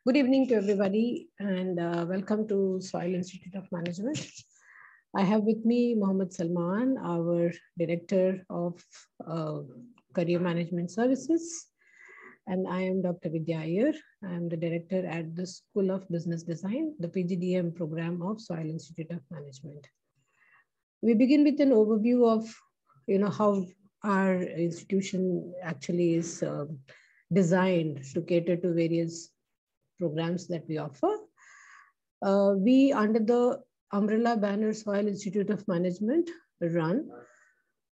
Good evening to everybody, and welcome to Soil Institute of Management. I have with me Mohammed Salman, our Director of Career Management Services, and I am Dr. Vidya Iyer. I am the Director at the School of Business Design, the PGDM program of Soil Institute of Management. We begin with an overview of how our institution actually is designed to cater to various programs that we offer. We, under the umbrella banner Soil Institute of Management, run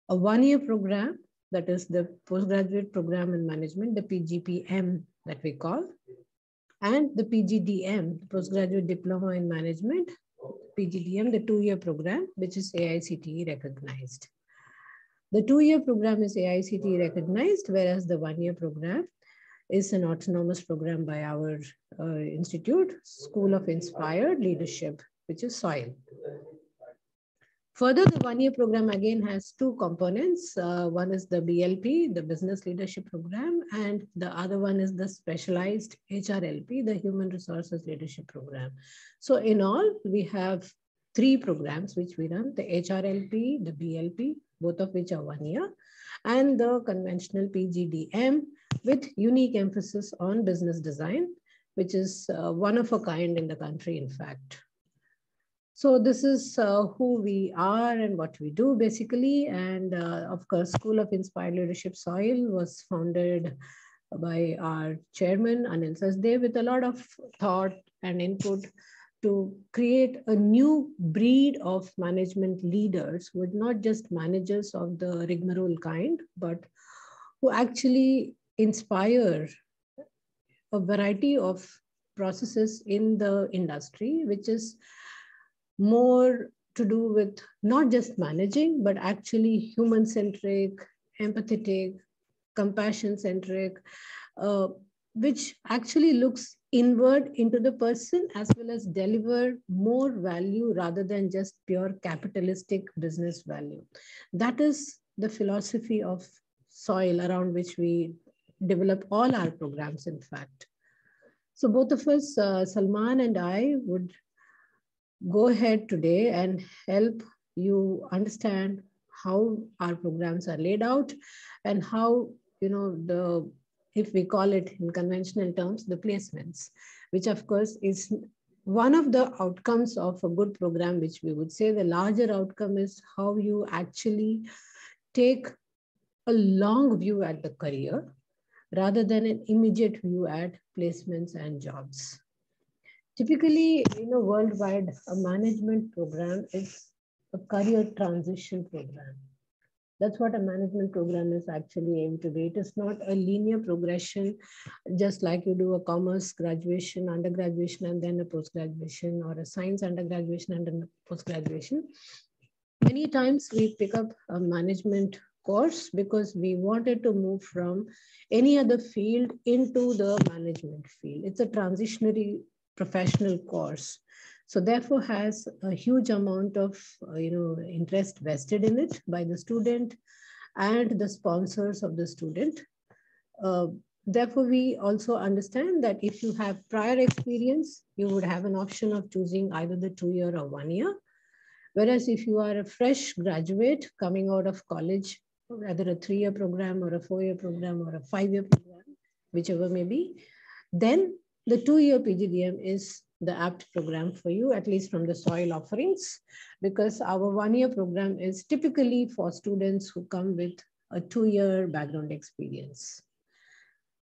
a one-year program, that is the Postgraduate Program in Management, the PGPM that we call, and the PGDM, the Postgraduate Diploma in Management, PGDM, the two-year program, which is AICTE recognized. The two-year program is AICTE recognized, whereas the one-year program is an autonomous program by our institute, School of Inspired Leadership, which is SOIL. Further, the one-year program again has two components. One is the BLP, the Business Leadership Program, and the other one is the Specialized HRLP, the Human Resources Leadership Program. So in all, we have three programs which we run, the HRLP, the BLP, both of which are 1 year, and the conventional PGDM, with unique emphasis on business design, which is one of a kind in the country, in fact. So this is who we are and what we do, basically. And of course, School of Inspired Leadership SOIL was founded by our chairman, Anil Sachdev, with a lot of thought and input to create a new breed of management leaders who are not just managers of the rigmarole kind, but who actually inspire a variety of processes in the industry, which is more to do with not just managing, but actually human-centric, empathetic, compassion-centric, which actually looks inward into the person as well as deliver more value rather than just pure capitalistic business value. That is the philosophy of SOIL around which we develop all our programs, in fact. So both of us, Salman and I, would go ahead today and help you understand how our programs are laid out and how, if we call it in conventional terms, the placements, which of course is one of the outcomes of a good program, which we would say the larger outcome is how you actually take a long view at the career rather than an immediate view at placements and jobs. Typically, worldwide, a management program is a career transition program. That's what a management program is actually aimed to be. It is not a linear progression, just like you do a commerce graduation, undergraduation, and then a post-graduation, or a science undergraduation and then a post-graduation. Many times we pick up a management course because we wanted to move from any other field into the management field. It's a transitionary professional course. So therefore has a huge amount of interest vested in it by the student and the sponsors of the student. Therefore, we also understand that if you have prior experience, you would have an option of choosing either the 2 year or 1 year. Whereas if you are a fresh graduate coming out of college, whether a 3 year program or a 4 year program or a 5 year program, whichever may be, then the 2 year PGDM is the apt program for you, at least from the SOIL offerings, because our 1 year program is typically for students who come with a 2 year background experience.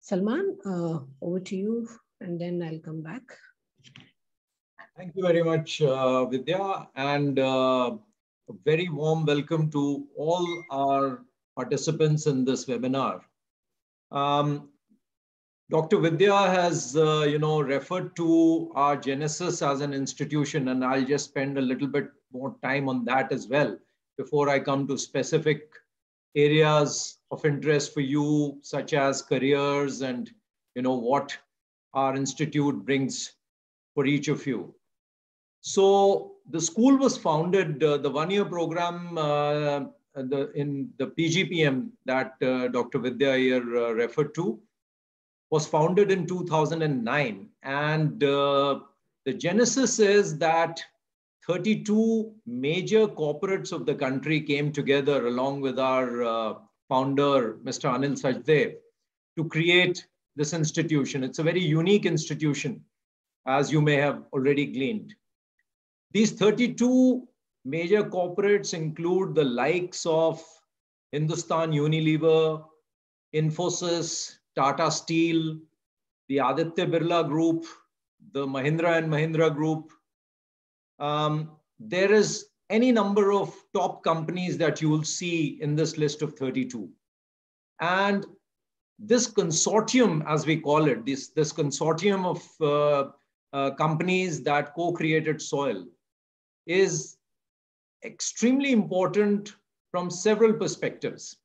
Salman, over to you, and then I'll come back. Thank you very much, Vidya, and a very warm welcome to all our participants in this webinar. Dr. Vidya has, referred to our genesis as an institution, and I'll just spend a little bit more time on that as well before I come to specific areas of interest for you, such as careers and, what our institute brings for each of you. So the school was founded, the 1 year program in the PGPM that Dr. Vidya here referred to, was founded in 2009. And the genesis is that 32 major corporates of the country came together along with our founder, Mr. Anil Sachdev, to create this institution. It's a very unique institution, as you may have already gleaned. These 32 major corporates include the likes of Hindustan Unilever, Infosys, Tata Steel, the Aditya Birla Group, the Mahindra and Mahindra Group. There is any number of top companies that you will see in this list of 32. And this consortium, as we call it, this consortium of companies that co-created SOIL is extremely important from several perspectives.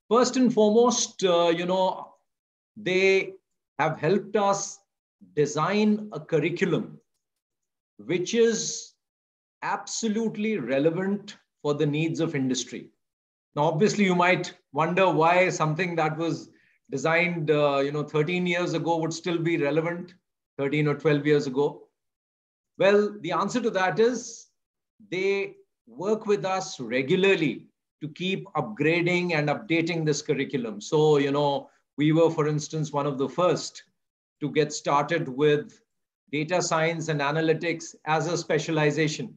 First and foremost, they have helped us design a curriculum which is absolutely relevant for the needs of industry. Now, obviously, you might wonder why something that was designed 13 years ago would still be relevant 13 or 12 years ago. Well, the answer to that is they work with us regularly to keep upgrading and updating this curriculum. So, we were, for instance, one of the first to get started with data science and analytics as a specialization.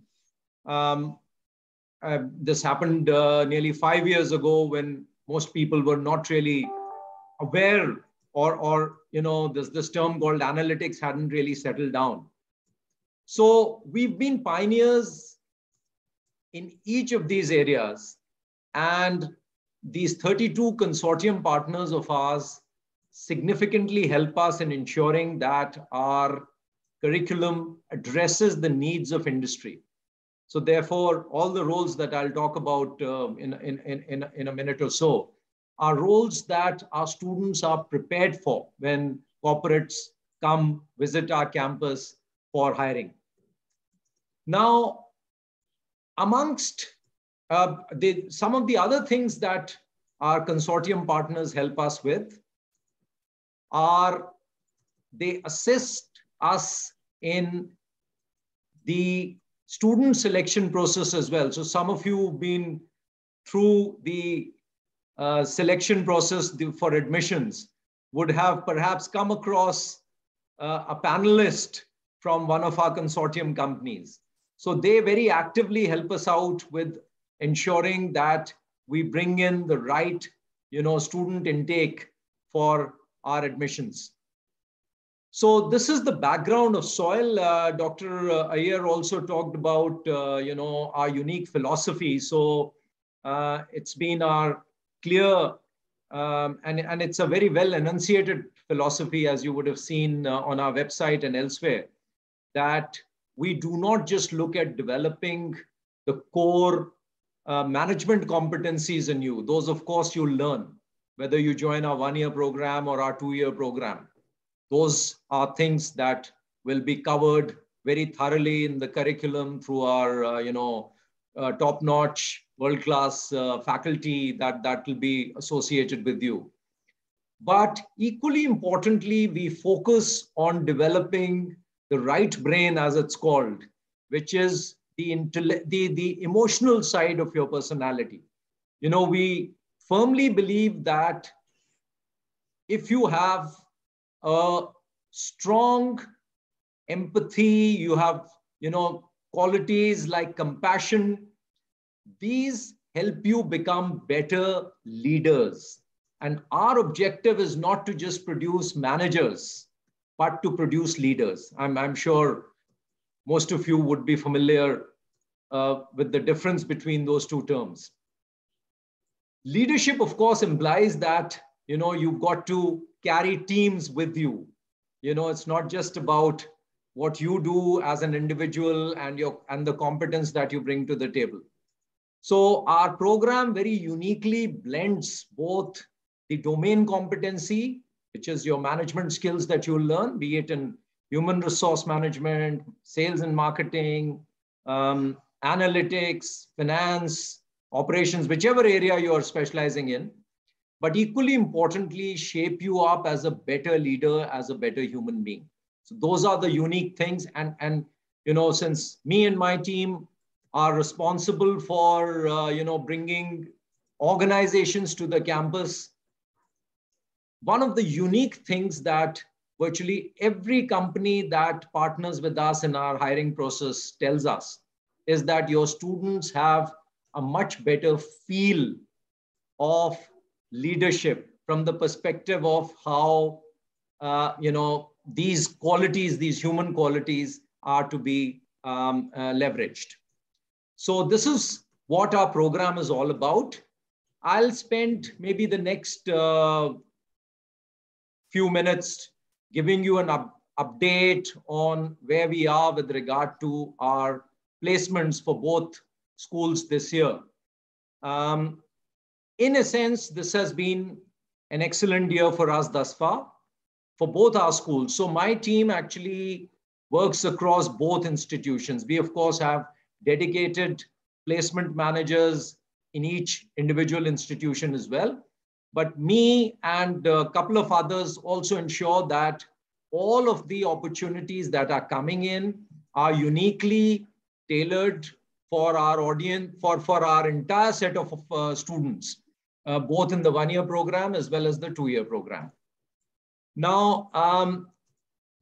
This happened nearly 5 years ago when most people were not really aware or this term called analytics hadn't really settled down. So we've been pioneers in each of these areas, and these 32 consortium partners of ours significantly help us in ensuring that our curriculum addresses the needs of industry. So therefore, all the roles that I'll talk about in a minute or so are roles that our students are prepared for when corporates come visit our campus for hiring. Now, amongst some of the other things that our consortium partners help us with are they assist us in the student selection process as well. So some of you have been through the selection process for admissions would have perhaps come across a panelist from one of our consortium companies. So they very actively help us out with ensuring that we bring in the right, student intake for our admissions. So this is the background of SOIL. Dr. Iyer also talked about, our unique philosophy. So it's been our clear, and it's a very well enunciated philosophy, as you would have seen on our website and elsewhere, that we do not just look at developing the core management competencies in you. Those, of course, you'll learn, whether you join our 1-year program or our 2-year program. Those are things that will be covered very thoroughly in the curriculum through our, top-notch, world-class faculty that will be associated with you. But equally importantly, we focus on developing the right brain, as it's called, which is the emotional side of your personality. We firmly believe that if you have a strong empathy, you have, qualities like compassion, these help you become better leaders. And our objective is not to just produce managers, but to produce leaders. I'm sure most of you would be familiar with the difference between those two terms. Leadership, of course, implies that, you've got to carry teams with you. It's not just about what you do as an individual and the competence that you bring to the table. So our program very uniquely blends both the domain competency, which is your management skills that you'll learn, be it in human resource management, sales and marketing, analytics, finance, operations, whichever area you are specializing in. but equally importantly, shape you up as a better leader, as a better human being. So those are the unique things. And since me and my team are responsible for, bringing organizations to the campus, one of the unique things that virtually every company that partners with us in our hiring process tells us is that your students have a much better feel of leadership from the perspective of how, these qualities, these human qualities are to be leveraged. So this is what our program is all about. I'll spend maybe the next few minutes giving you an update on where we are with regard to our placements for both schools this year. In a sense, this has been an excellent year for us thus far for both our schools. So my team actually works across both institutions. We, of course, have dedicated placement managers in each individual institution as well. But me and a couple of others also ensure that all of the opportunities that are coming in are uniquely tailored for our audience, for our entire set of students, both in the one-year program as well as the two-year program. Now,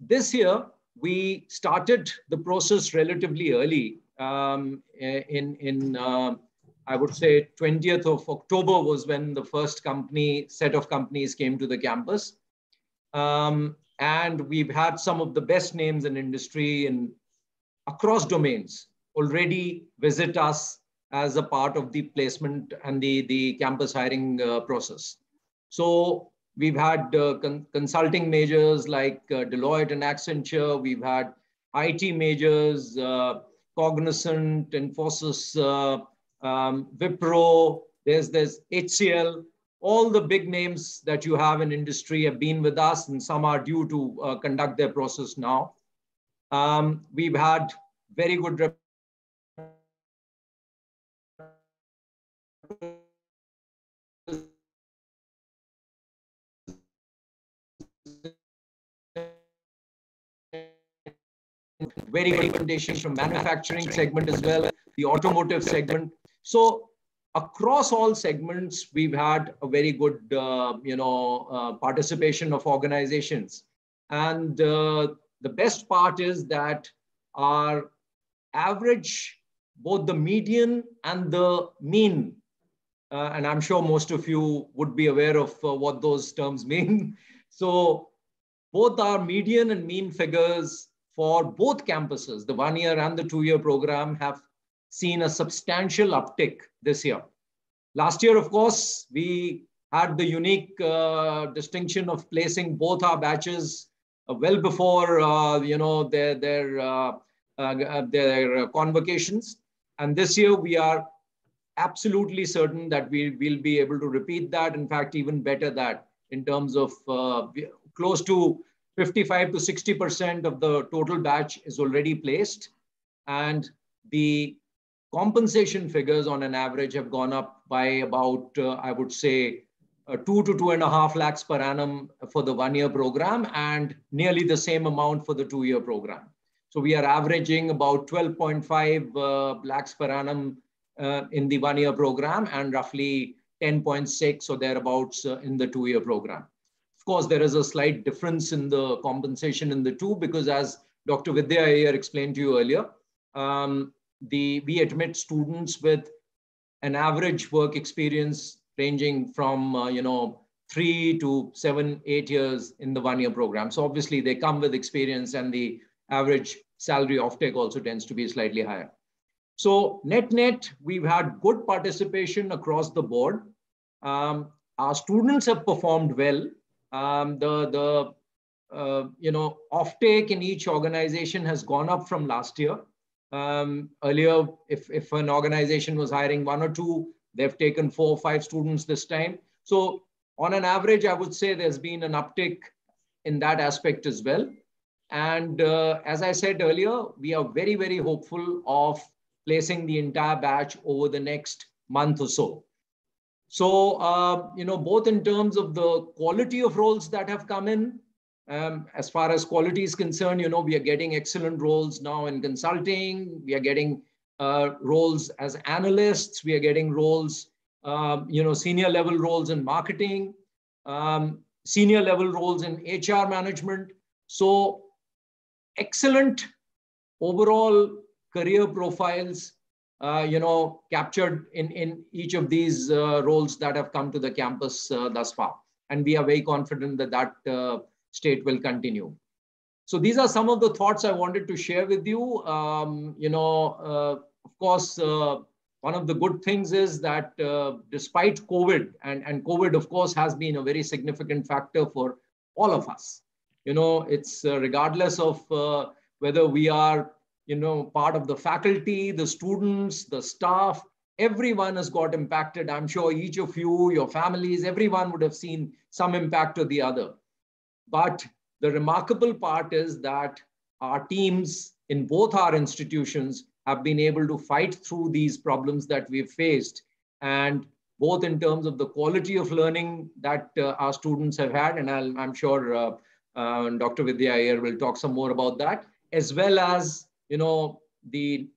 this year, we started the process relatively early. I would say 20th of October was when the first set of companies came to the campus. And we've had some of the best names in industry and across domains already visit us as a part of the placement and the campus hiring process. So we've had consulting majors like Deloitte and Accenture. We've had IT majors, Cognizant, Infosys, Wipro, there's HCL. All the big names that you have in industry have been with us, and some are due to conduct their process now. We've had very good very good recommendations from manufacturing segment as well, the automotive segment. So across all segments, we've had a very good, participation of organizations. And the best part is that our average, both the median and the mean, and I'm sure most of you would be aware of what those terms mean. So both our median and mean figures for both campuses, the one-year and the two-year program, have seen a substantial uptick this year. Last year, of course, we had the unique distinction of placing both our batches well before their convocations. And this year, we are absolutely certain that we will be able to repeat that. In fact, even better that in terms of close to 55 to 60% of the total batch is already placed. And the compensation figures on an average have gone up by about, I would say, 2 to 2.5 lakhs per annum for the one-year program and nearly the same amount for the two-year program. So we are averaging about 12.5 lakhs per annum in the one-year program and roughly 10.6 or thereabouts in the two-year program. Of course, there is a slight difference in the compensation in the two because, as Dr. Vidya Iyer explained to you earlier, we admit students with an average work experience ranging from 3 to 7, 8 years in the one-year program. So obviously, they come with experience, and the average salary offtake also tends to be slightly higher. So net, we've had good participation across the board. Our students have performed well. Offtake in each organization has gone up from last year. Earlier, if an organization was hiring 1 or 2, they've taken 4 or 5 students this time. So on an average, I would say there's been an uptick in that aspect as well. And as I said earlier, we are very, very hopeful of placing the entire batch over the next month or so. So, both in terms of the quality of roles that have come in, as far as quality is concerned, we are getting excellent roles now in consulting. We are getting roles as analysts. We are getting roles, senior level roles in marketing, senior level roles in HR management. So excellent overall career profiles, captured in each of these roles that have come to the campus thus far. And we are very confident that that state will continue. So these are some of the thoughts I wanted to share with you. Of course, one of the good things is that despite COVID, and COVID, of course, has been a very significant factor for all of us. It's regardless of whether we are part of the faculty, the students, the staff, everyone has got impacted. I'm sure each of you, your families, everyone would have seen some impact or the other. But the remarkable part is that our teams in both our institutions have been able to fight through these problems that we've faced, and both in terms of the quality of learning that our students have had, and I'm sure Dr. Vidya Iyer will talk some more about that, as well as the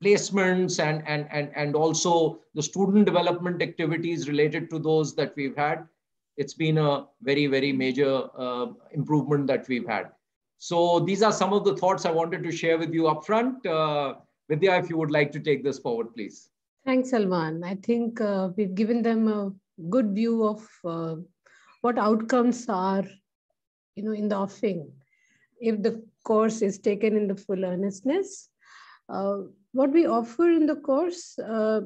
placements and also the student development activities related to those that we've had. It's been a very, very major improvement that we've had. So these are some of the thoughts I wanted to share with you upfront. Vidya, if you would like to take this forward, please. Thanks, Salman. I think we've given them a good view of what outcomes are, in the offing, if the course is taken in the full earnestness. What we offer in the course, let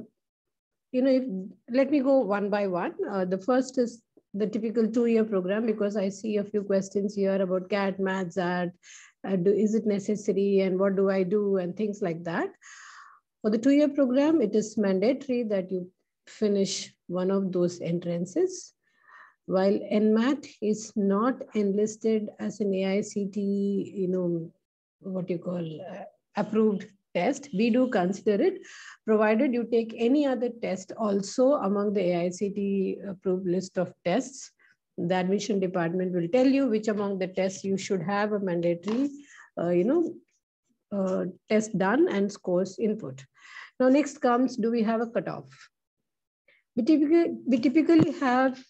me go one by one. The first is the typical 2-year program, because I see a few questions here about CAT, Maths, AD, is it necessary and what do I do and things like that. For the 2-year program, it is mandatory that you finish one of those entrances. While NMAT is not enlisted as an AICTE, approved test, we do consider it, provided you take any other test also among the AICTE approved list of tests. The admission department will tell you which among the tests you should have a mandatory, test done and scores input. Now, next comes, do we have a cutoff? We typically have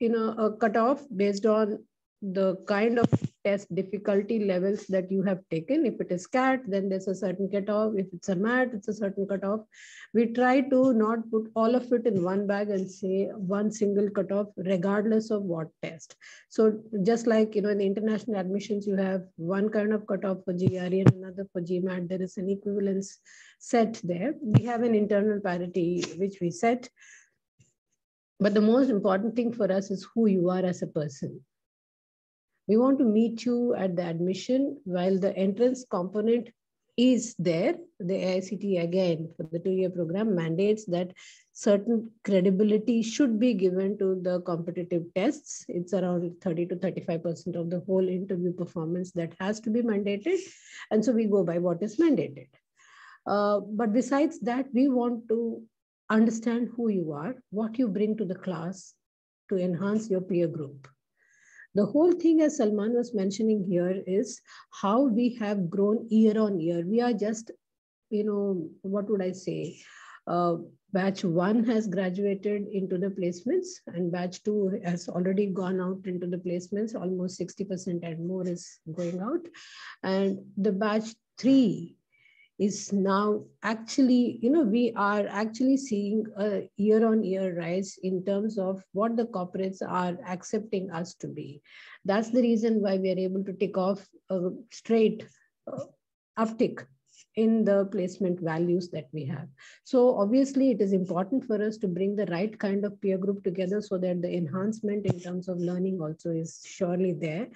a cutoff based on the kind of test difficulty levels that you have taken. If it is CAT, then there's a certain cutoff. If it's a MAT, it's a certain cutoff. We try to not put all of it in one bag and say one single cutoff, regardless of what test. So just like, in the international admissions, you have one kind of cutoff for GRE and another for GMAT. There is an equivalence set there. We have an internal parity, which we set. But the most important thing for us is who you are as a person. We want to meet you at the admission. While the entrance component is there, the AICTE, again, for the 2-year program, mandates that certain credibility should be given to the competitive tests. It's around 30 to 35% of the whole interview performance that has to be mandated. And so we go by what is mandated. But besides that, we want to understand who you are, what you bring to the class to enhance your peer group. The whole thing, as Salman was mentioning here, is how we have grown year on year. We are just, what would I say? Batch 1 has graduated into the placements, and batch 2 has already gone out into the placements. Almost 60% and more is going out. And the batch 3 is now actually, we are actually seeing a year-on-year rise in terms of what the corporates are accepting us to be. That's the reason why we are able to tick off a straight uptick in the placement values that we have. So obviously it is important for us to bring the right kind of peer group together so that the enhancement in terms of learning also is surely there.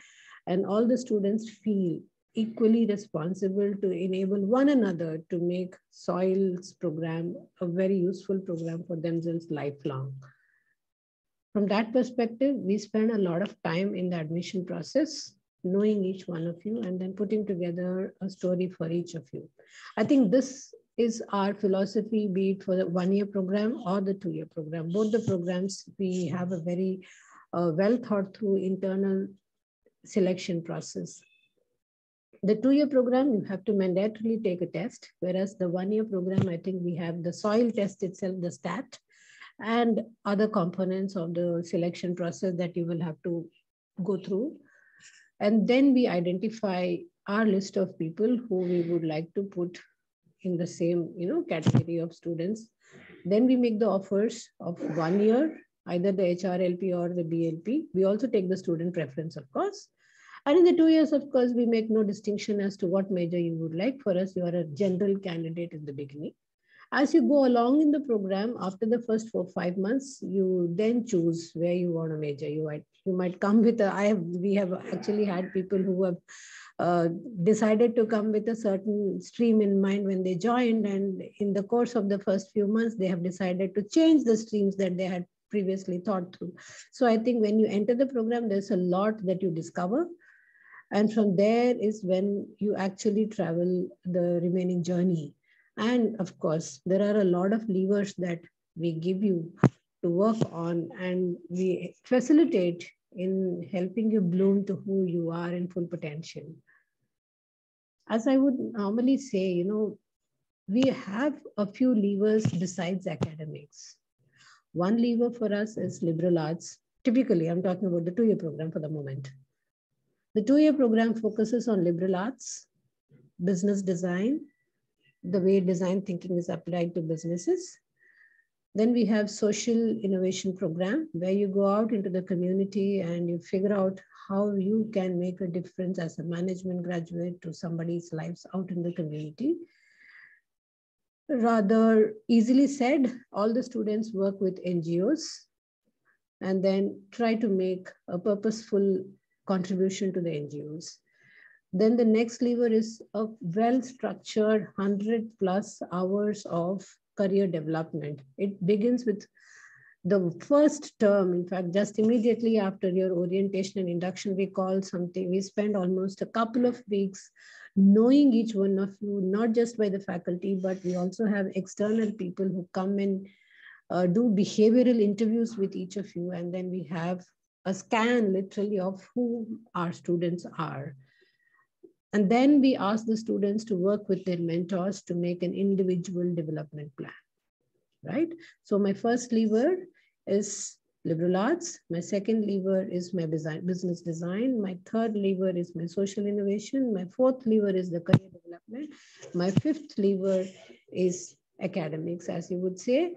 And all the students feel equally responsible to enable one another to make SOIL's program a very useful program for themselves lifelong. From that perspective, we spend a lot of time in the admission process, knowing each one of you and then putting together a story for each of you. I think this is our philosophy, be it for the 1-year program or the 2-year program. Both the programs, we have a very well thought through internal selection process. The 2-year program, you have to mandatorily take a test, whereas the 1-year program, I think we have the soil test itself, the STAT, and other components of the selection process that you will have to go through. And then we identify our list of people who we would like to put in the same, category of students. Then we make the offers of 1 year, either the HRLP or the BLP. We also take the student preference, of course. And in the 2 years, of course, we make no distinction as to what major you would like. For us, you are a general candidate in the beginning. As you go along in the program, after the first 4-5 months, you then choose where you want to major. You might come with we have actually had people who have decided to come with a certain stream in mind when they joined, and in the course of the first few months, they have decided to change the streams that they had previously thought through. So I think when you enter the program, there's a lot that you discover. And from there is when you actually travel the remaining journey. And of course, there are a lot of levers that we give you to work on, and we facilitate in helping you bloom to who you are in full potential. As I would normally say, we have a few levers besides academics. One lever for us is liberal arts. Typically, I'm talking about the 2-year program for the moment. The 2-year program focuses on liberal arts, business design, the way design thinking is applied to businesses. Then we have social innovation program, where you go out into the community and you figure out how you can make a difference as a management graduate to somebody's lives out in the community. Rather easily said, all the students work with NGOs and then try to make a purposeful contribution to the NGOs. Then the next lever is a well-structured 100+ hours of career development. It begins with the first term. In fact, just immediately after your orientation and induction, we spend almost a couple of weeks knowing each one of you, not just by the faculty, but we also have external people who come and do behavioral interviews with each of you. And then we have a scan literally of who our students are. And then we ask the students to work with their mentors to make an individual development plan, right? So my first lever is liberal arts. My second lever is my business design. My third lever is my social innovation. My fourth lever is the career development. My fifth lever is academics, as you would say.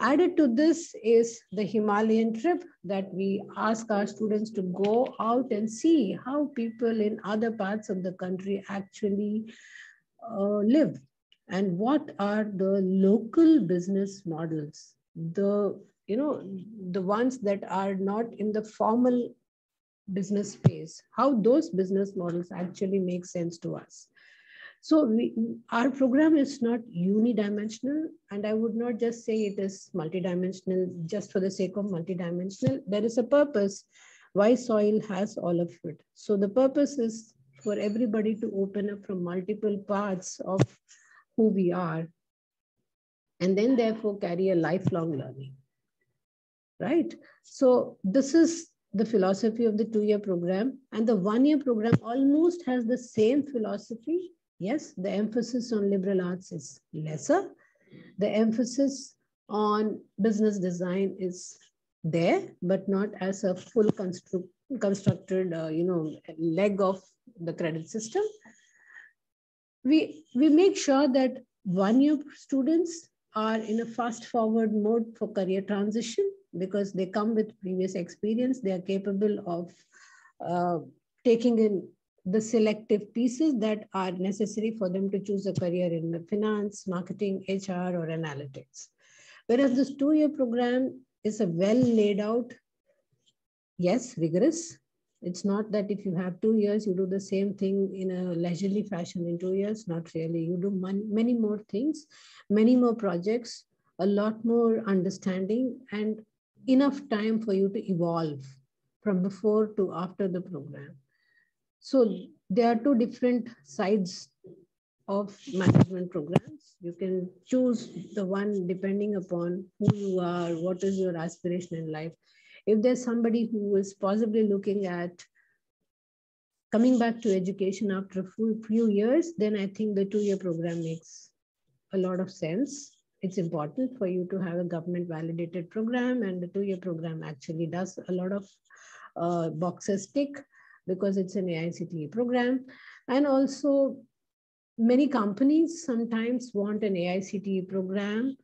Added to this is the Himalayan trip, that we ask our students to go out and see how people in other parts of the country actually live, and what are the local business models, the ones that are not in the formal business space, how those business models actually make sense to us. So our program is not unidimensional, and I would not just say it is multidimensional just for the sake of multidimensional. There is a purpose why soil has all of it. So the purpose is for everybody to open up from multiple parts of who we are, and then therefore carry a lifelong learning, right? So this is the philosophy of the 2-year program, and the 1-year program almost has the same philosophy. Yes, the emphasis on liberal arts is lesser. The emphasis on business design is there, but not as a full constructed, leg of the credit system. We make sure that 1-year students are in a fast-forward mode for career transition, because they come with previous experience. They are capable of taking in the selective pieces that are necessary for them to choose a career in finance, marketing, HR, or analytics. Whereas this 2-year program is a well laid out, yes, rigorous. It's not that if you have 2 years, you do the same thing in a leisurely fashion in 2 years. Not really. You do many more things, many more projects, a lot more understanding, and enough time for you to evolve from before to after the program. So there are two different sides of management programs. You can choose the one depending upon who you are, what is your aspiration in life. If there's somebody who is possibly looking at coming back to education after a few years, then I think the 2-year program makes a lot of sense. It's important for you to have a government validated program, and the 2-year program actually does a lot of boxes tick because it's an AICTE program. And also many companies sometimes want an AICTE program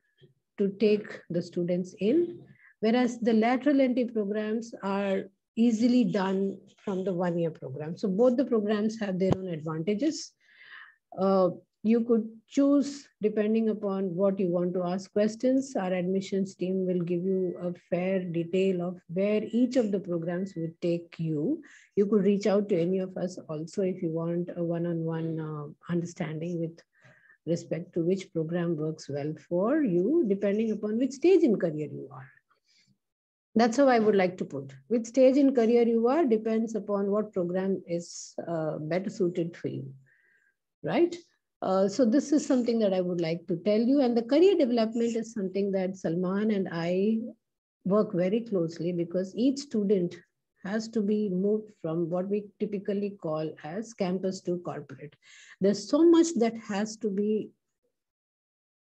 to take the students in, whereas the lateral entry programs are easily done from the 1-year program. So both the programs have their own advantages. You could choose depending upon what you want to ask questions. Our admissions team will give you a fair detail of where each of the programs would take you. You could reach out to any of us also if you want a one-on-one understanding with respect to which program works well for you, depending upon which stage in career you are. That's how I would like to put. Which stage in career you are depends upon what program is better suited for you, right? So this is something that I would like to tell you. And the career development is something that Salman and I work very closely, because each student has to be moved from what we typically call as campus to corporate. There's so much that has to be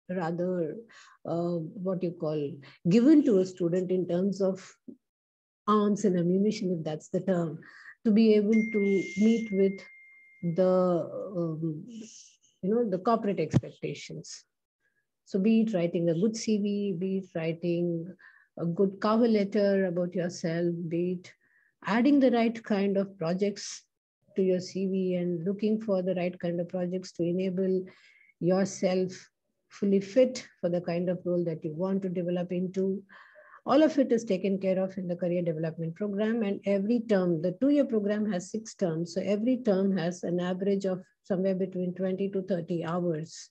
rather what you call given to a student in terms of arms and ammunition, if that's the term, to be able to meet with the the corporate expectations. So be it writing a good CV, be it writing a good cover letter about yourself, be it adding the right kind of projects to your CV and looking for the right kind of projects to enable yourself fully fit for the kind of role that you want to develop into. All of it is taken care of in the career development program. And every term, the 2-year program has 6 terms. So every term has an average of somewhere between 20 to 30 hours.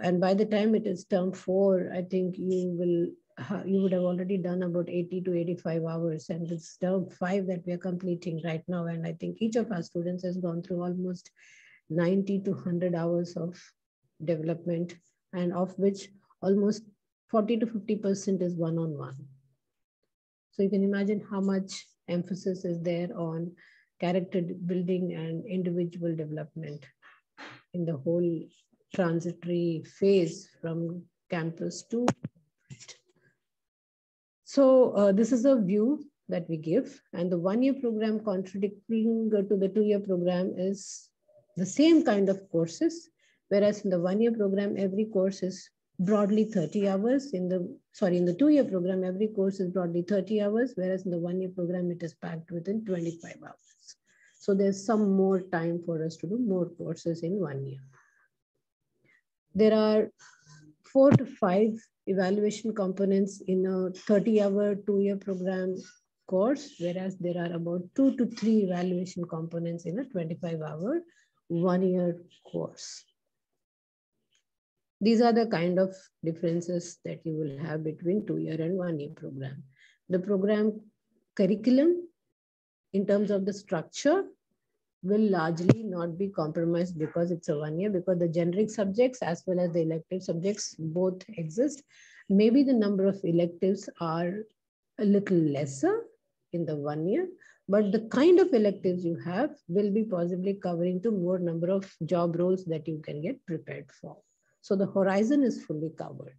And by the time it is term 4, I think you would have already done about 80 to 85 hours. And it's term 5 that we are completing right now. And I think each of our students has gone through almost 90 to 100 hours of development, and of which almost 40 to 50% is one-on-one. So you can imagine how much emphasis is there on character building and individual development in the whole transitory phase from campus to. So this is a view that we give, and the 1-year program contradicting to the 2-year program is the same kind of courses, whereas in the 1-year program, every course is broadly 30 hours. In the 2-year program, every course is broadly 30 hours, whereas in the 1-year program, it is packed within 25 hours. So there's some more time for us to do more courses in 1 year. There are 4 to 5 evaluation components in a 30-hour 2-year program course, whereas there are about 2 to 3 evaluation components in a 25-hour 1-year course. These are the kind of differences that you will have between 2-year and 1-year program. The program curriculum, in terms of the structure, will largely not be compromised because it's a 1 year, because the generic subjects as well as the elective subjects both exist. Maybe the number of electives are a little lesser in the 1 year, but the kind of electives you have will be possibly covering to more number of job roles that you can get prepared for. So the horizon is fully covered,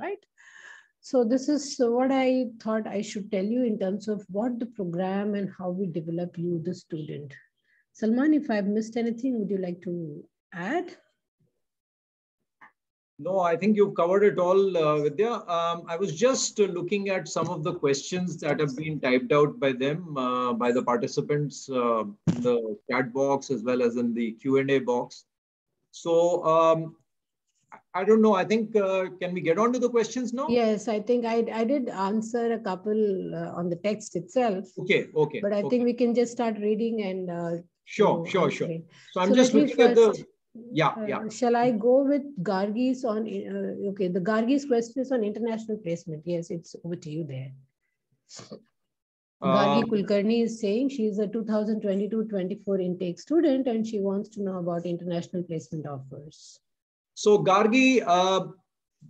right? So this is what I thought I should tell you in terms of what the program and how we develop you, the student. Salman, if I've missed anything, would you like to add? No, I think you've covered it all, Vidya. I was just looking at some of the questions that have been typed out by them, by the participants in the chat box as well as in the Q&A box. So I don't know. I think, can we get on to the questions now? Yes, I think I did answer a couple on the text itself. Okay. But I think we can just start reading and Sure. So I'm just looking at the. Yeah. Shall I go with Gargi's on, okay, the Gargi's question is on international placement. Yes, it's over to you there. Gargi Kulkarni is saying she is a 2022-24 intake student and she wants to know about international placement offers. So Gargi,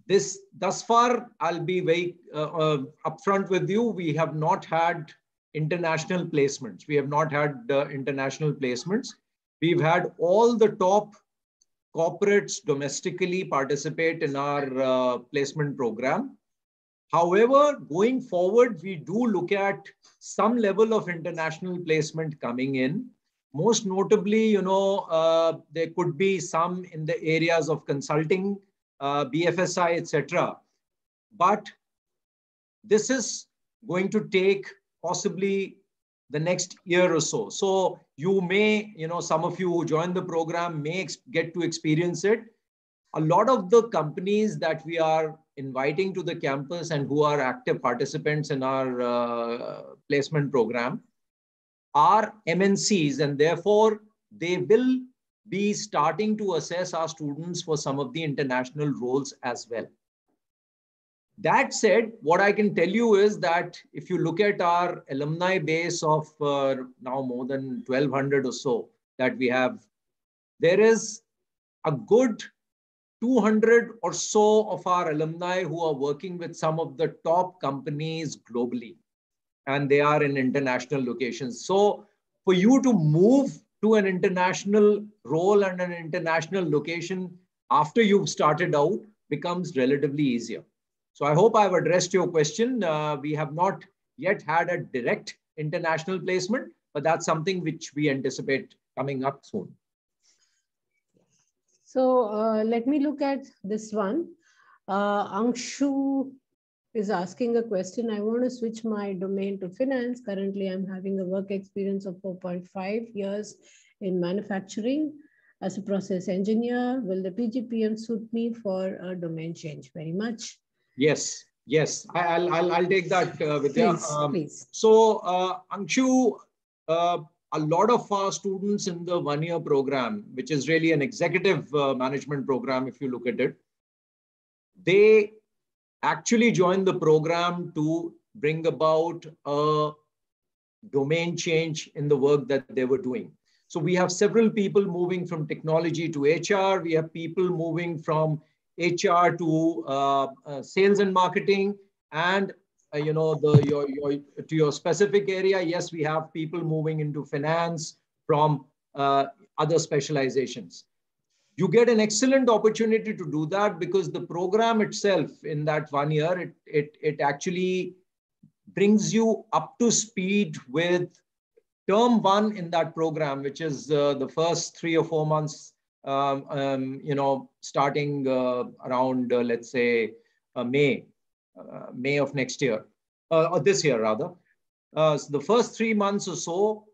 thus far, I'll be very upfront with you. We have not had international placements. We have not had international placements. We've had all the top corporates domestically participate in our placement program. However, going forward, we do look at some level of international placement coming in. Most notably, there could be some in the areas of consulting, BFSI, etc. But this is going to take possibly the next year or so. So you may, some of you who join the program may get to experience it. A lot of the companies that we are inviting to the campus and who are active participants in our placement program are MNCs, and therefore they will be starting to assess our students for some of the international roles as well. That said, what I can tell you is that if you look at our alumni base of now more than 1,200 or so that we have, there is a good 200 or so of our alumni who are working with some of the top companies globally, and they are in international locations. So for you to move to an international role and an international location after you've started out becomes relatively easier. So I hope I've addressed your question. We have not yet had a direct international placement, but that's something which we anticipate coming up soon. So let me look at this one. Angshu is asking a question. I want to switch my domain to finance. Currently, I'm having a work experience of 4.5 years in manufacturing as a process engineer. Will the PGPM suit me for a domain change? Very much. Yes, yes. I'll take that, Vidya. Please. So, Angshu, a lot of our students in the one-year program, which is really an executive management program, if you look at it, they actually joined the program to bring about a domain change in the work that they were doing. So we have several people moving from technology to HR. We have people moving from HR to sales and marketing, and to your specific area. Yes, we have people moving into finance from other specializations. You get an excellent opportunity to do that because the program itself in that 1 year, it actually brings you up to speed with term one in that program, which is the first 3 or 4 months, starting around, let's say, May of next year, or this year rather. So the first 3 months or so,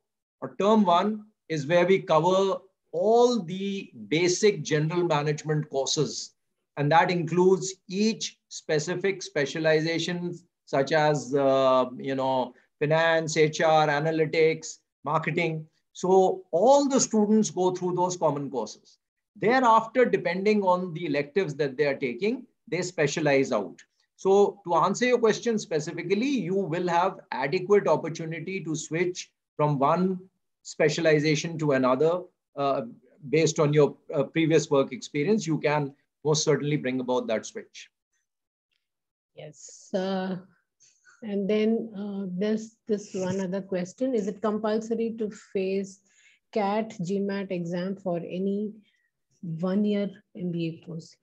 or term one, is where we cover all the basic general management courses. And that includes each specific specialization, such as, finance, HR, analytics, marketing. So all the students go through those common courses. Thereafter, depending on the electives that they are taking, they specialize out. So to answer your question specifically, you will have adequate opportunity to switch from one specialization to another based on your previous work experience. You can most certainly bring about that switch. Yes. And then there's this one other question. Is it compulsory to face CAT GMAT exam for any 1-year MBA course?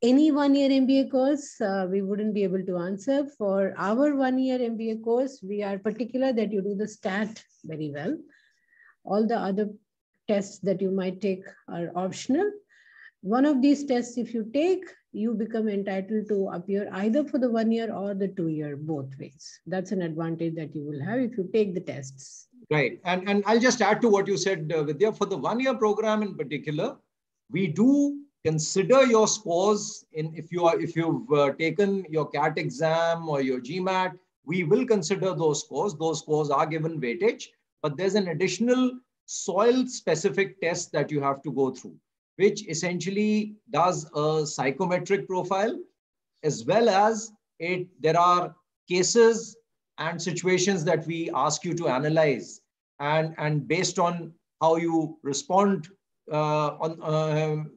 Any 1-year MBA course, we wouldn't be able to answer. For our 1-year MBA course, we are particular that you do the STAT very well. All the other tests that you might take are optional. One of these tests, if you take, you become entitled to appear either for the 1-year or the 2-year, both ways. That's an advantage that you will have if you take the tests. Right. And I'll just add to what you said, Vidya. For the 1-year program in particular, we do consider your scores if you've taken your CAT exam or your GMAT. We will consider those scores. Those scores are given weightage, but there's an additional soil specific test that you have to go through, which essentially does a psychometric profile, as well as there are cases and situations that we ask you to analyze. And based on how you respond in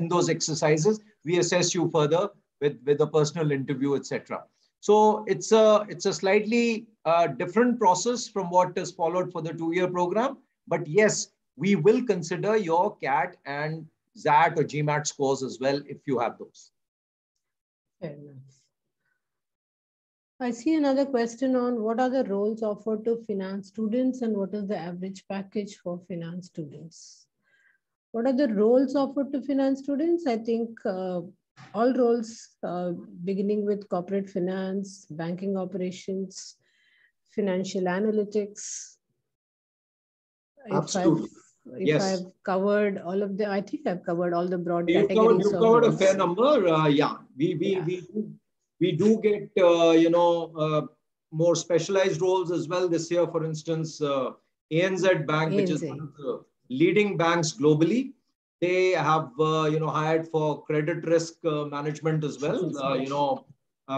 those exercises, we assess you further with a personal interview, etc. So it's a slightly different process from what is followed for the 2-year program. But yes, we will consider your CAT and XAT or GMAT scores as well if you have those. Fair enough. I see another question on what are the roles offered to finance students and what is the average package for finance students? What are the roles offered to finance students? I think all roles beginning with corporate finance, banking operations, financial analytics. Absolutely. If I've covered all of the, I think I've covered all the broad categories. You covered a fair number. Yeah, we do get more specialized roles as well this year. For instance, ANZ Bank, which is one of the leading banks globally, they have hired for credit risk management as well.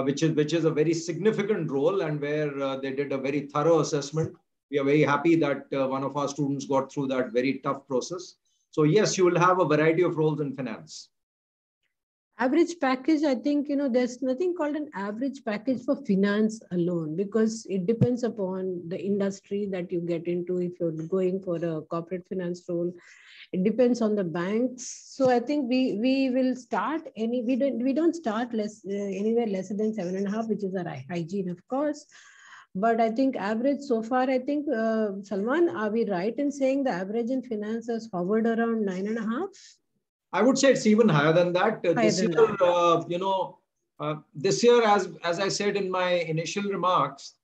Which is a very significant role, and where they did a very thorough assessment. We are very happy that one of our students got through that very tough process. So yes, you will have a variety of roles in finance. Average package, I think, there's nothing called an average package for finance alone, because it depends upon the industry that you get into. If you're going for a corporate finance role, it depends on the banks. So I think we will start we don't start anywhere lesser than 7.5, which is our hygiene, of course. But I think average so far, I think, Salman, are we right in saying the average in finance has hovered around 9.5? I would say it's even higher than that. This year, as I said in my initial remarks,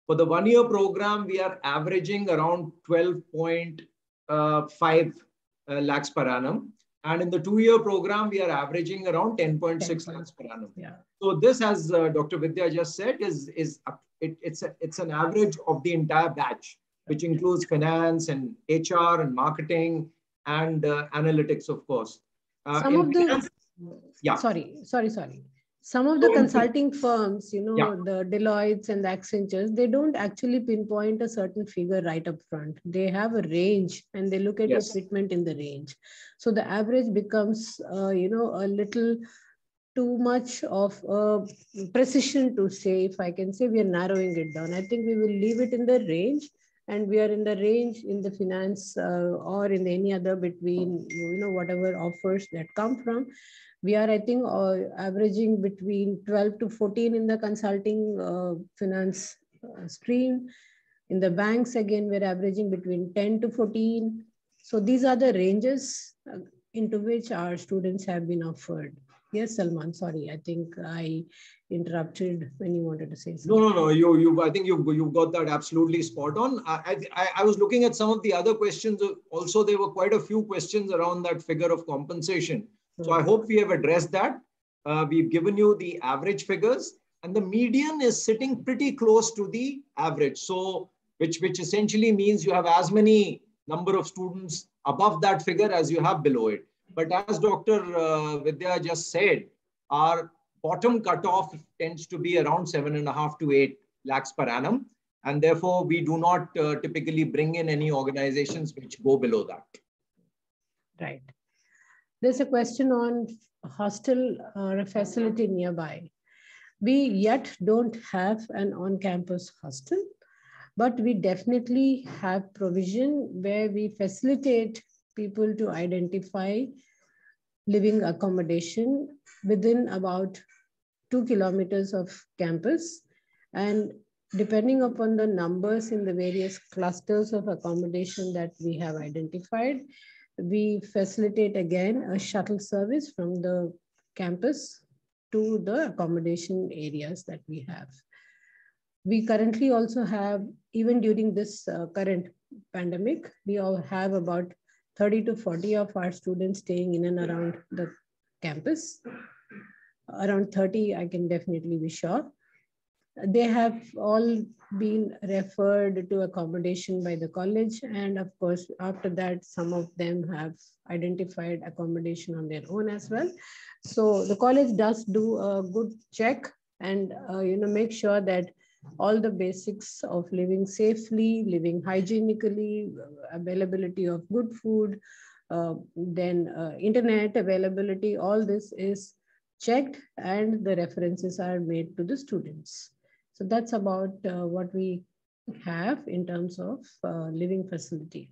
for the 1-year program, we are averaging around 12.5 lakhs per annum. And in the 2-year program, we are averaging around 10.6 lakhs per annum. Yeah. So this, as Dr. Vidya just said, it's an average of the entire batch, which includes finance and HR and marketing and analytics, of course. Some of the consulting firms, the Deloittes and the Accentures, they don't actually pinpoint a certain figure right up front. They have a range and they look at your fitment in the range. So the average becomes, a little too much of precision to say. If I can say, we are narrowing it down. I think we will leave it in the range. And we are in the range in the finance or in any other between, whatever offers that come from. We are, I think, averaging between 12 to 14 in the consulting finance stream. In the banks, again, we're averaging between 10 to 14. So these are the ranges into which our students have been offered. Yes, Salman, sorry, I think I interrupted when you wanted to say something. No. I think you've got that absolutely spot on. I was looking at some of the other questions. Also, there were quite a few questions around that figure of compensation. So I hope we have addressed that. We've given you the average figures, and the median is sitting pretty close to the average. So which essentially means you have as many number of students above that figure as you have below it. But as Dr. Vidya just said, our bottom cutoff tends to be around 7.5 to 8 lakhs per annum. And therefore, we do not typically bring in any organizations which go below that. Right. There's a question on hostel or a facility nearby. We yet don't have an on-campus hostel, but we definitely have provision where we facilitate people to identify living accommodation within about 2 kilometers of campus. And depending upon the numbers in the various clusters of accommodation that we have identified, we facilitate again a shuttle service from the campus to the accommodation areas that we have. We currently also have, even during this current pandemic, we all have about 30 to 40 of our students staying in and around the campus. Around 30, I can definitely be sure. They have all been referred to accommodation by the college. And of course, after that, some of them have identified accommodation on their own as well. So the college does do a good check and make sure that all the basics of living safely, living hygienically, availability of good food, then internet availability, all this is checked and the references are made to the students. So that's about what we have in terms of living facility.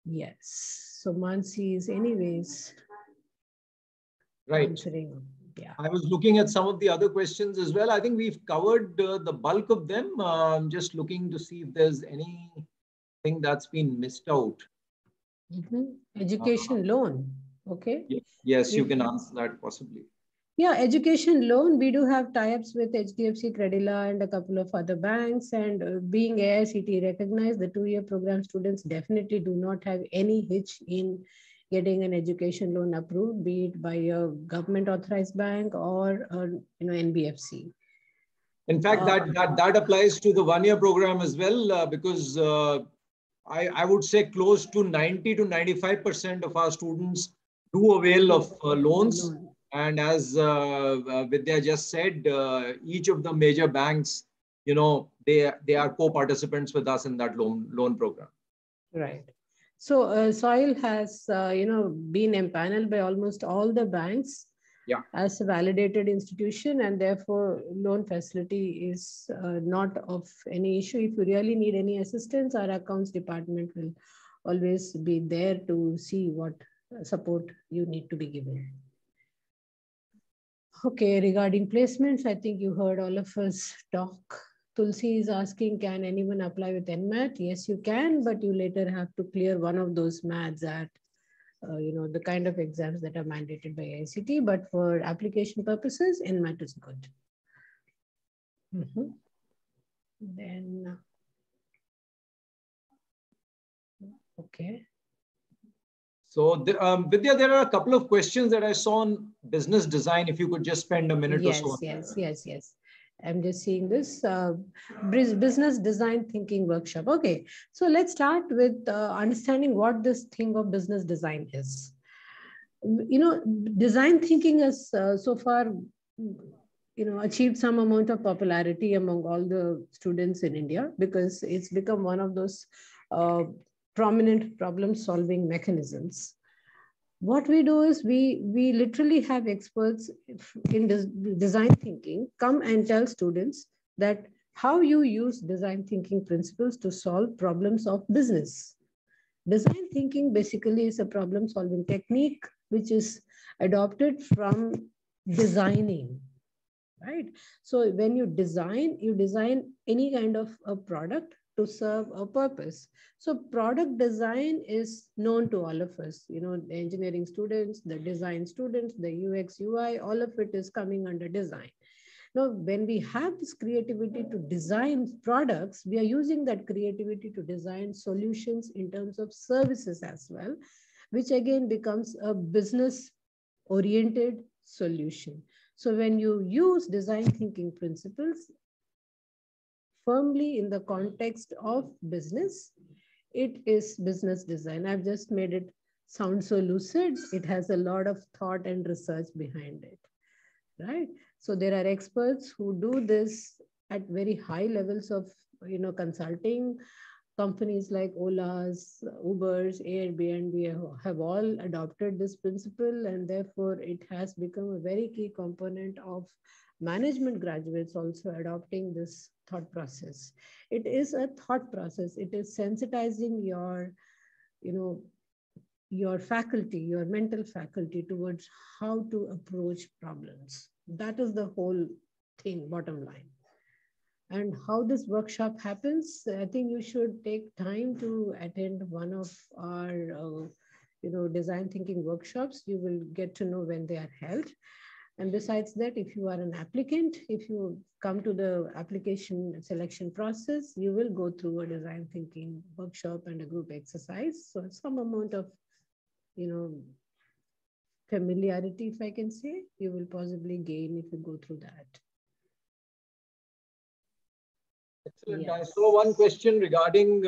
Yes. So Mansi is anyways answering. Yeah. I was looking at some of the other questions as well. I think we've covered the bulk of them. I'm just looking to see if there's anything that's been missed out. Education loan. Okay. Yes, you can answer that possibly. Yeah, education loan, we do have tie-ups with HDFC, Credila, and a couple of other banks. And being AICTE recognized, the 2-year program students definitely do not have any hitch in getting an education loan approved, be it by a government authorized bank or NBFC. In fact, that applies to the 1-year program as well, because I would say close to 90 to 95% of our students do avail of loans. And as Vidya just said, each of the major banks, they are co-participants with us in that loan program. Right. So SOIL has, been empaneled by almost all the banks as a validated institution, and therefore loan facility is not of any issue. If you really need any assistance, our accounts department will always be there to see what support you need to be given. Okay, regarding placements, I think you heard all of us talk. Tulsi is asking, can anyone apply with NMAT? Yes, you can, but you later have to clear one of those maths at, the kind of exams that are mandated by ICT. But for application purposes, NMAT is good. Then, okay. So, Vidya, there are a couple of questions that I saw on business design. If you could just spend a minute or so. Yes. I'm just seeing this business design thinking workshop. Okay, so let's start with understanding what this thing of business design is. Design thinking has so far, achieved some amount of popularity among all the students in India because it's become one of those prominent problem-solving mechanisms. What we do is we literally have experts in design thinking come and tell students that how you use design thinking principles to solve problems of business. Design thinking basically is a problem-solving technique which is adopted from designing, right? So when you design any kind of a product to serve a purpose. So product design is known to all of us, the engineering students, the design students, the UX, UI, all of it is coming under design. Now, when we have this creativity to design products, we are using that creativity to design solutions in terms of services as well, which again becomes a business-oriented solution. So when you use design thinking principles firmly in the context of business, it is business design. I've just made it sound so lucid. It has a lot of thought and research behind it, right? So there are experts who do this at very high levels of, consulting. Companies like Ola's, Uber's, Airbnb have all adopted this principle, and therefore it has become a very key component of management graduates also adopting this thought process. It is a thought process. It is sensitizing your, your faculty, your mental faculty towards how to approach problems. That is the whole thing, bottom line. And how this workshop happens, I think you should take time to attend one of our, design thinking workshops. You will get to know when they are held. And besides that, if you are an applicant, if you come to the application selection process, you will go through a design thinking workshop and a group exercise. So some amount of, familiarity, if I can say, you will possibly gain if you go through that. Excellent. Yes. I saw one question regarding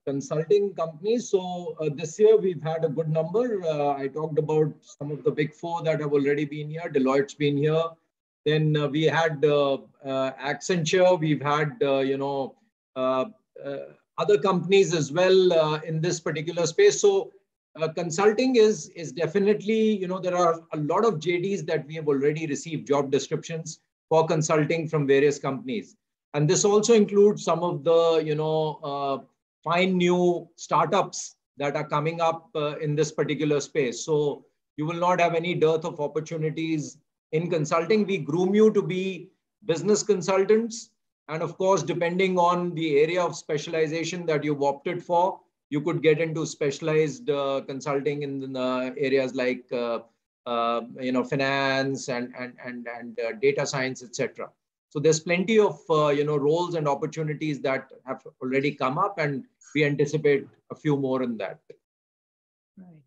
consulting companies. So this year we've had a good number. I talked about some of the big four that have already been here. Deloitte's been here. Then we had Accenture. We've had, uh, other companies as well in this particular space. So consulting is definitely, there are a lot of JDs that we have already received, job descriptions for consulting from various companies. And this also includes some of the, fine new startups that are coming up in this particular space. So you will not have any dearth of opportunities in consulting. We groom you to be business consultants. And of course, depending on the area of specialization that you've opted for, you could get into specialized consulting in areas like finance and data science, etc. So there's plenty of roles and opportunities that have already come up, and we anticipate a few more in that. Right.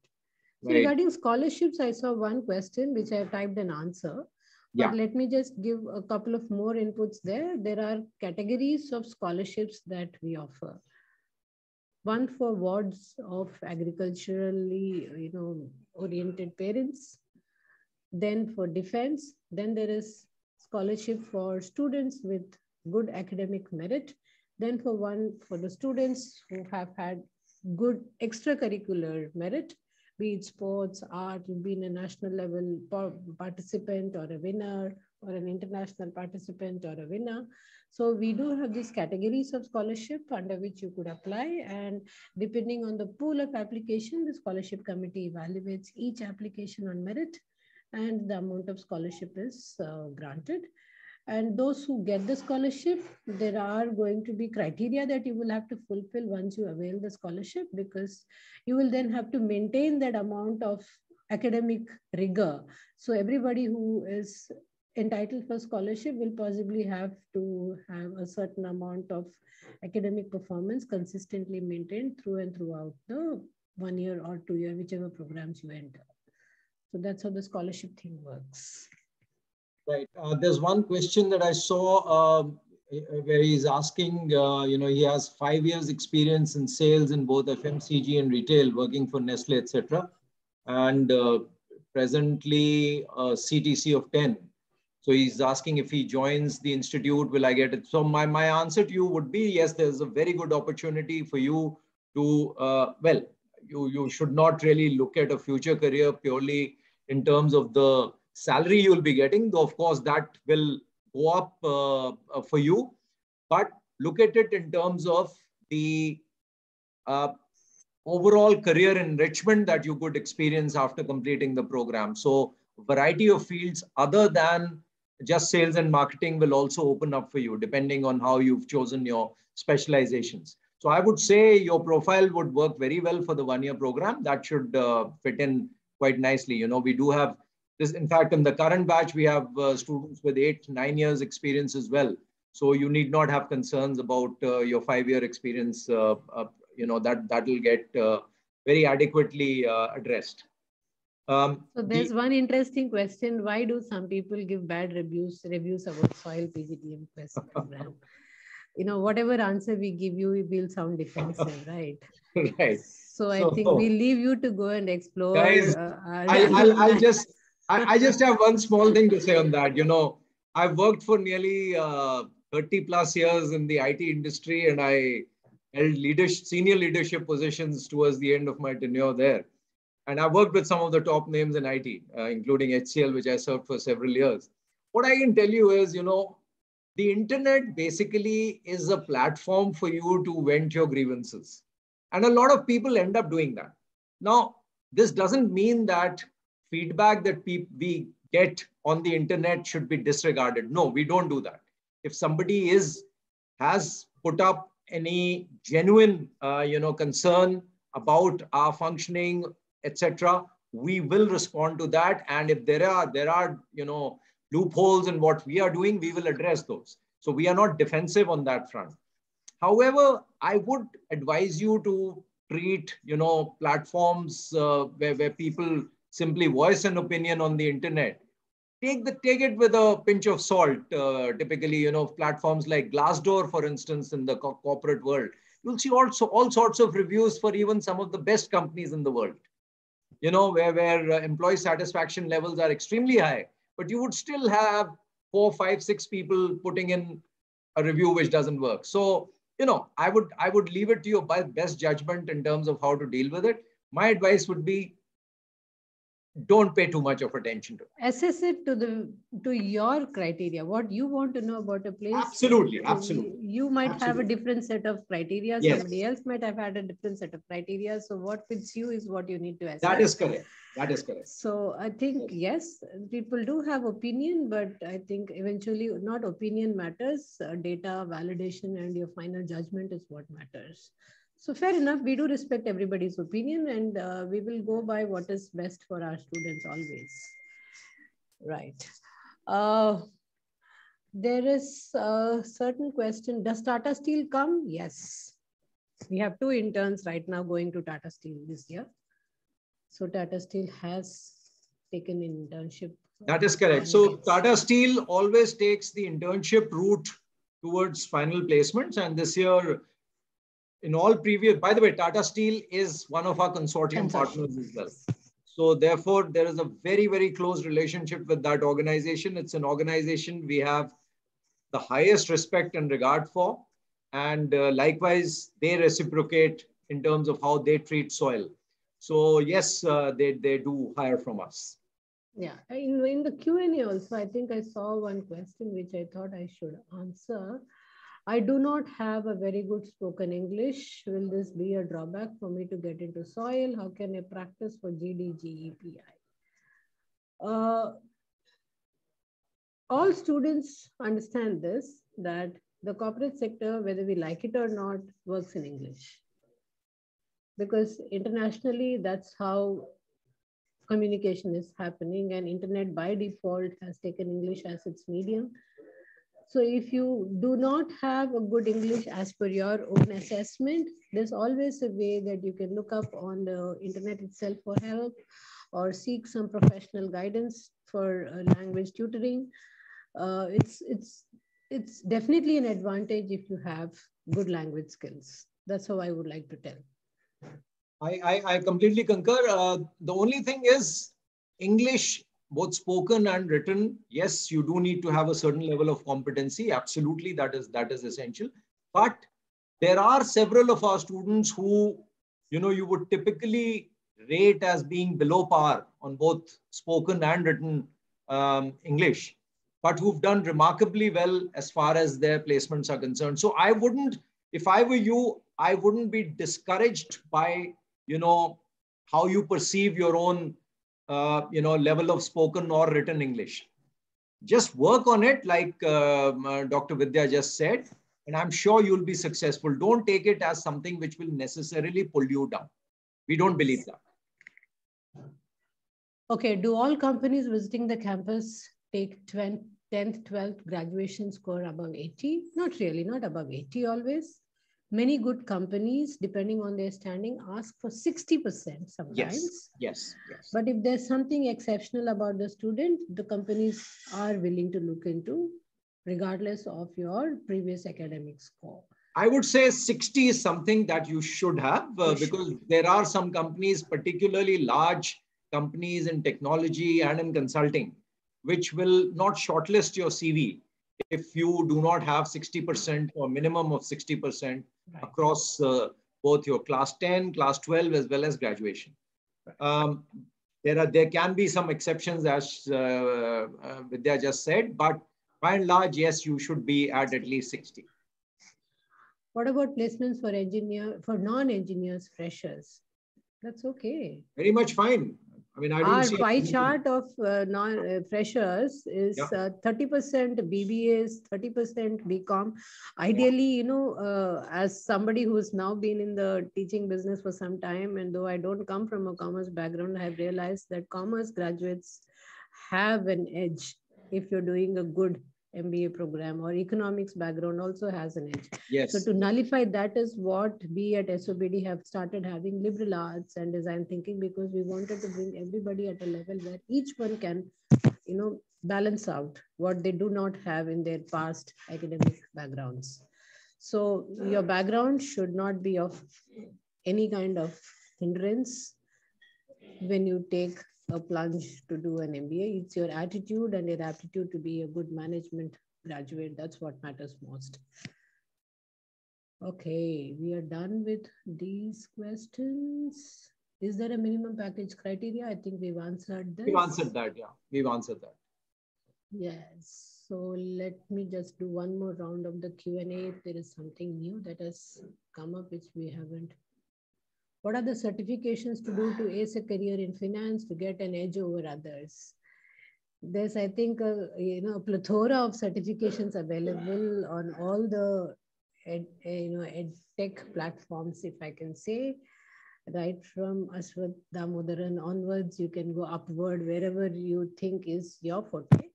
So regarding scholarships, I saw one question which I have typed an answer. But let me just give a couple of more inputs there. There are categories of scholarships that we offer. One for wards of agriculturally, oriented parents. Then for defense. Then there is scholarship for students with good academic merit. Then for the students who have had good extracurricular merit, be it sports, art, you've been a national level participant or a winner, or an international participant or a winner. So we do have these categories of scholarship under which you could apply, and depending on the pool of application, the scholarship committee evaluates each application on merit, and the amount of scholarship is granted. And those who get the scholarship, there are going to be criteria that you will have to fulfill once you avail the scholarship, because you will then have to maintain that amount of academic rigor. So everybody who is entitled for scholarship will possibly have to have a certain amount of academic performance consistently maintained through and throughout the 1 year or 2 year, whichever programs you enter. So that's how the scholarship thing works. Right. There's one question that I saw where he's asking, he has 5 years experience in sales in both FMCG and retail, working for Nestle, etc. And presently CTC of 10. So he's asking if he joins the institute, will I get it? So my answer to you would be, yes, there's a very good opportunity for you to, you should not really look at a future career purely in terms of the salary you'll be getting, though of course that will go up for you, but look at it in terms of the overall career enrichment that you could experience after completing the program. So a variety of fields other than just sales and marketing will also open up for you, depending on how you've chosen your specializations. So I would say your profile would work very well for the 1 year program. That should fit in quite nicely. We do have this, in fact, in the current batch, we have students with 8-9 years experience as well. So you need not have concerns about your 5 year experience, that will get very adequately addressed. So there's one interesting question. Why do some people give bad reviews about soil PGDM quest program? Whatever answer we give you, it will sound defensive, right? Right. So I think we leave you to go and explore. Guys, I just have one small thing to say on that. I've worked for nearly 30 plus years in the IT industry, and I held senior leadership positions towards the end of my tenure there. And I worked with some of the top names in IT, including HCL, which I served for several years. What I can tell you is, the internet basically is a platform for you to vent your grievances. And a lot of people end up doing that. Now, this doesn't mean that feedback that we get on the internet should be disregarded. No, we don't do that. If somebody has put up any genuine, concern about our functioning, etc., we will respond to that. And if there are loopholes in what we are doing, we will address those. So we are not defensive on that front. However, I would advise you to treat, platforms where people simply voice an opinion on the internet. Take it with a pinch of salt. Typically, platforms like Glassdoor, for instance, in the corporate world, you'll see also all sorts of reviews for even some of the best companies in the world. Where employee satisfaction levels are extremely high, but you would still have 4, 5, 6 people putting in a review which doesn't work. So, you know, I would leave it to your best judgment in terms of how to deal with it. My advice would be, don't pay too much of attention to it. Assess it to your criteria, what you want to know about a place. Absolutely, absolutely. You might Absolutely. have a different set of criteria. Yes. Somebody else might have had a different set of criteria. So what fits you is what you need to assess. That is correct. That is correct. So I think, yes, people do have opinion, but I think eventually not opinion matters. Data, validation, and your final judgment is what matters. So fair enough, we do respect everybody's opinion, and we will go by what is best for our students always. Right. There is a certain question. Does Tata Steel come? Yes. We have 2 interns right now going to Tata Steel this year. So Tata Steel has taken internship. That is correct. So Tata Steel always takes the internship route towards final placements. And this year, in all previous, by the way, Tata Steel is one of our consortium partners as well. So therefore, there is a very, very close relationship with that organization. It's an organization we have the highest respect and regard for. And likewise, they reciprocate in terms of how they treat soil. So yes, they do hire from us. Yeah, in the Q&A also, I think I saw one question which I thought I should answer. I do not have a very good spoken English. Will this be a drawback for me to get into soil? How can I practice for GD, GEPI? All students understand this, that the corporate sector, whether we like it or not, works in English. Because internationally, that's how communication is happening, and internet by default has taken English as its medium. So if you do not have a good English as per your own assessment, there's always a way that you can look up on the internet itself for help or seek some professional guidance for language tutoring. It's definitely an advantage if you have good language skills. That's how I would like to tell. I completely concur. The only thing is English, both spoken and written. Yes, you do need to have a certain level of competency. Absolutely, that is essential. But there are several of our students who, you know, you would typically rate as being below par on both spoken and written English, but who've done remarkably well as far as their placements are concerned. So I wouldn't, if I were you, I wouldn't be discouraged by, you know, how you perceive your own, you know, level of spoken or written English. Just work on it, like Dr. Vidya just said, and I'm sure you'll be successful. Don't take it as something which will necessarily pull you down. We don't believe that. Okay, do all companies visiting the campus take 10th, 12th graduation score above 80? Not really, not above 80 always. Many good companies, depending on their standing, ask for 60% sometimes. Yes. But if there's something exceptional about the student, the companies are willing to look into, regardless of your previous academic score. I would say 60 is something that you should have because there are some companies, particularly large companies in technology and in consulting, which will not shortlist your CV if you do not have 60% or minimum of 60% across both your class 10, class 12, as well as graduation. There can be some exceptions, as Vidya just said, but by and large, yes, you should be at least 60. What about placements for non-engineers, freshers? That's okay. Very much fine. I mean, I don't see our pie chart of freshers is 30% BBAs, 30% BCom. Ideally, you know, as somebody who's now been in the teaching business for some time, and though I don't come from a commerce background, I have realized that commerce graduates have an edge if you're doing a good MBA program, or economics background also has an edge. Yes. So to nullify that is what we at SOBD have started having liberal arts and design thinking, because we wanted to bring everybody at a level where each one can, you know, balance out what they do not have in their past academic backgrounds. So your background should not be of any kind of hindrance when you take a plunge to do an MBA. It's your attitude and your aptitude to be a good management graduate. That's what matters most. Okay, we are done with these questions. Is there a minimum package criteria? I think we've answered this. We've answered that, yeah. We've answered that. Yes. So let me just do one more round of the Q&A. If there is something new that has come up which we haven't. What are the certifications to do to ace a career in finance to get an edge over others? There's, I think, a plethora of certifications available on all the ed tech platforms, if I can say. Right from Ashwath Damodaran onwards, you can go upward wherever you think is your forte.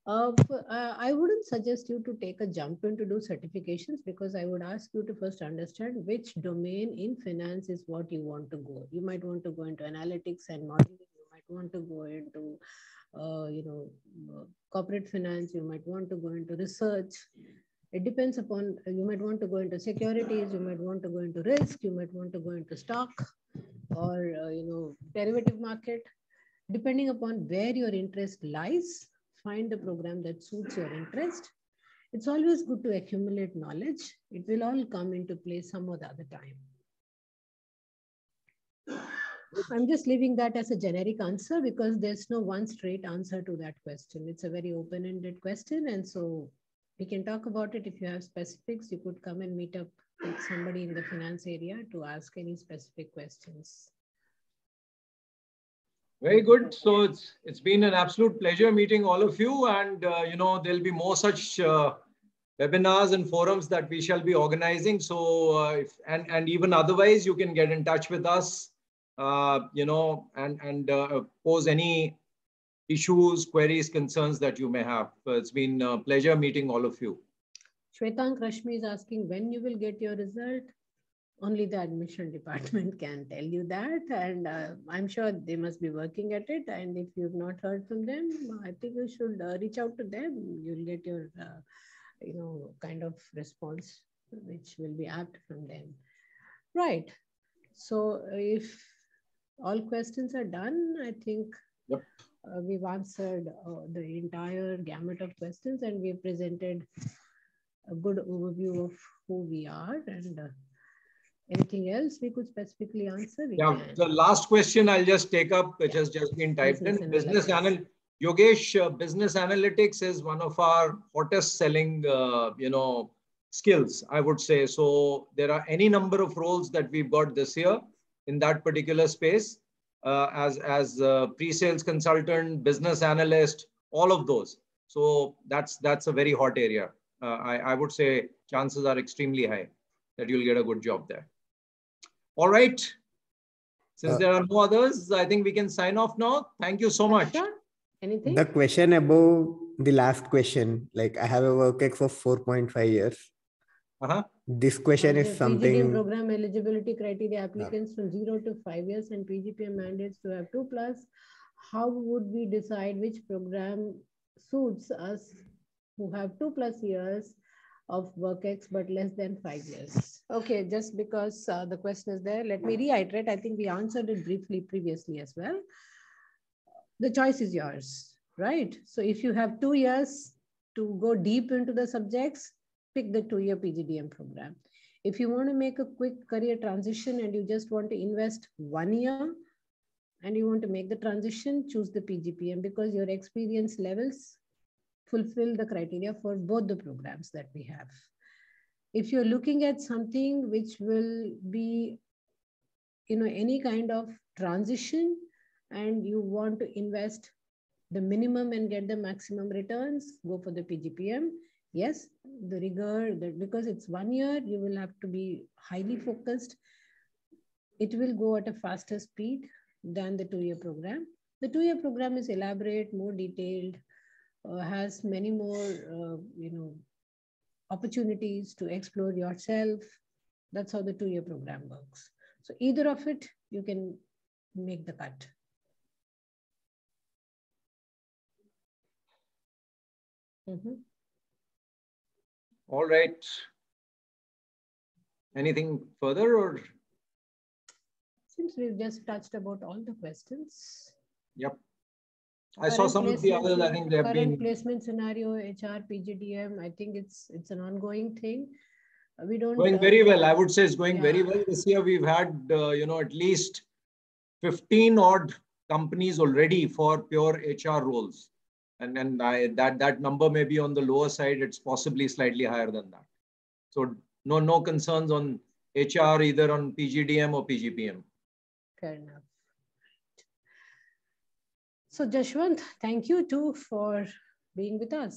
I wouldn't suggest you to take a jump in to do certifications, because I would ask you to first understand which domain in finance is what you want to go. You might want to go into analytics and modeling. You might want to go into, corporate finance. You might want to go into research. It depends upon, you might want to go into securities. You might want to go into risk. You might want to go into stock or, derivative market. Depending upon where your interest lies, find the program that suits your interest. It's always good to accumulate knowledge. It will all come into play some or the other time. I'm just leaving that as a generic answer because there's no one straight answer to that question. It's a very open-ended question. And so we can talk about it. If you have specifics, you could come and meet up with somebody in the finance area to ask any specific questions. Very good. So it's been an absolute pleasure meeting all of you, and there'll be more such webinars and forums that we shall be organizing. So and even otherwise, you can get in touch with us, and pose any issues, queries, concerns that you may have. It's been a pleasure meeting all of you. Shwetank Rashmi is asking when you will get your result. Only the admission department can tell you that, and I'm sure they must be working at it. And if you've not heard from them, I think you should reach out to them. You'll get your, kind of response which will be apt from them. Right. So if all questions are done, I think yep. We've answered the entire gamut of questions, and we've presented a good overview of who we are and. Anything else we could specifically answer? The last question I'll just take up, which has just been typed in. Yogesh, business analytics is one of our hottest selling, skills, I would say. So there are any number of roles that we've got this year in that particular space, as pre-sales consultant, business analyst, all of those. So that's a very hot area. I would say chances are extremely high that you'll get a good job there. All right. Since there are no others, I think we can sign off now. Thank you so much. Sure. Anything? The question above the last question, like I have a work ex of 4.5 years. This question is something. PGDM program eligibility criteria applicants from 0 to 5 years and PGPM mandates to have 2+. How would we decide which program suits us who have 2+ years of work ex but less than 5 years? Okay, just because the question is there, let me reiterate. I think we answered it briefly previously as well. The choice is yours, right? So if you have 2 years to go deep into the subjects, pick the 2-year PGDM program. If you want to make a quick career transition and you just want to invest 1 year and you want to make the transition, choose the PGPM because your experience levels fulfill the criteria for both the programs that we have. If you're looking at something which will be, any kind of transition and you want to invest the minimum and get the maximum returns, go for the PGPM. Yes, the rigor, because it's 1 year, you will have to be highly focused. It will go at a faster speed than the 2-year program. The 2-year program is elaborate, more detailed, has many more, opportunities to explore yourself. That's how the 2-year program works. So either of it, you can make the cut. All right. Anything further or? Since we've just touched about all the questions. Yep. I saw some of the others. I think they have been placement scenario, HR, PGDM. I think it's an ongoing thing. We don't going very well. I would say it's going very well. This year we've had at least 15 odd companies already for pure HR roles, and that number may be on the lower side. It's possibly slightly higher than that. So no concerns on HR either on PGDM or PGPM. Fair enough. So Jashwant, thank you too for being with us.